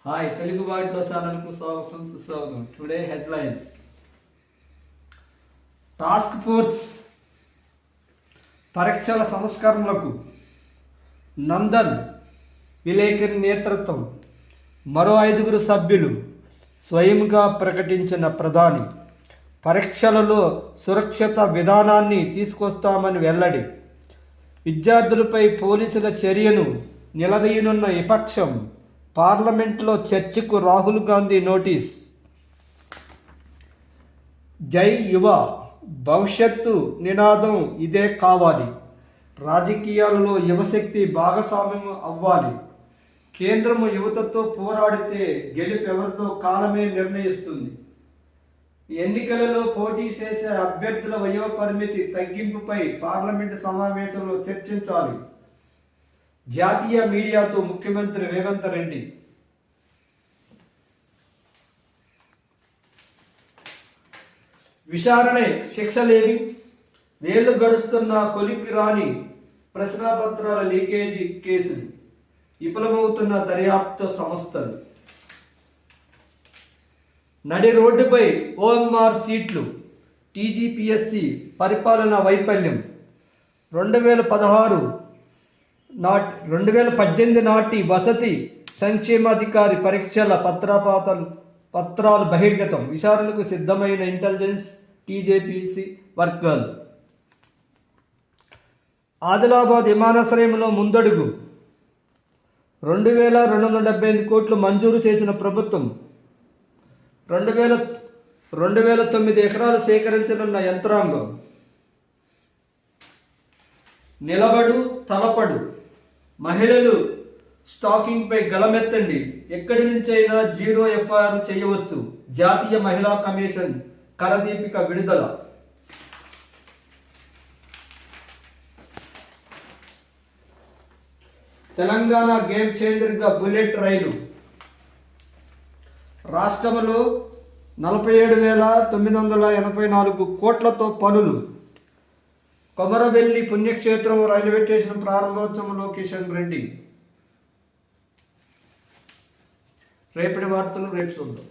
Hi Telugu వాటిలో ఛానల్కు స్వాగతం సుస్వాగతం. Today headlines. టాస్క్ ఫోర్స్ పరీక్షల సంస్కరణలకు నందన్ విలేకరి నేతృత్వం, మరో 5 సభ్యులు స్వయంగా ప్రకటించిన ప్రధాని. పరీక్షలలో సురక్షిత విధానాన్ని తీసుకొస్తామని వెల్లడి. విద్యార్థులపై పోలీసుల చర్యను నిలదీయనున్న విపక్షం. పార్లమెంట్లో చర్చకు రాహుల్ గాంధీ నోటీస్. జై యువ భవిష్యత్తు నినాదం ఇదే కావాలి. రాజకీయాలలో యువశక్తి భాగస్వామ్యం అవ్వాలి. కేంద్రము యువతతో పోరాడితే గెలుపెవరితో కాలమే నిర్ణయిస్తుంది. ఎన్నికలలో పోటీ చేసే అభ్యర్థుల వయోపరిమితి తగ్గింపుపై పార్లమెంటు సమావేశంలో చర్చించాలి. జాతీయ మీడియాతో ముఖ్యమంత్రి రేవంత్ రెడ్డి. విచారణే శిక్షలేవి. వేళ్లు గడుస్తున్న కొలిక్కి రాని ప్రశ్నాపత్రాల లీకేజీ కేసులు. విఫలమవుతున్న దర్యాప్తు సంస్థలు. నడి రోడ్డుపై OMR సీట్లు. TGPSC పరిపాలన వైఫల్యం. 2018 నాటి వసతి సంక్షేమాధికారి పరీక్షల పత్రాలు బహిర్గతం. విచారణకు సిద్ధమైన ఇంటెలిజెన్స్ TJPC వర్గాలు. ఆదిలాబాద్ విమానాశ్రయంలో ముందడుగు. 2275 కోట్లు మంజూరు చేసిన ప్రభుత్వం. 2009 ఎకరాలు సేకరించనున్న యంత్రాంగం. నిలబడు తలపడు. మహిళలు స్టాకింగ్పై గళమెత్తండి. ఎక్కడి నుంచైనా 0 FIR చేయవచ్చు. జాతీయ మహిళా కమిషన్ కరదీపిక విడుదల. తెలంగాణ గేమ్ చేంజర్గా బుల్లెట్ రైలు. రాష్ట్రంలో 47,984 కోట్లతో పనులు. కొమరవెల్లి పుణ్యక్షేత్రం రైల్వే స్టేషన్ ప్రారంభోత్సవంలో కిషన్ రెడ్డి. రేపటి వార్తలు రేపు చూద్దాం.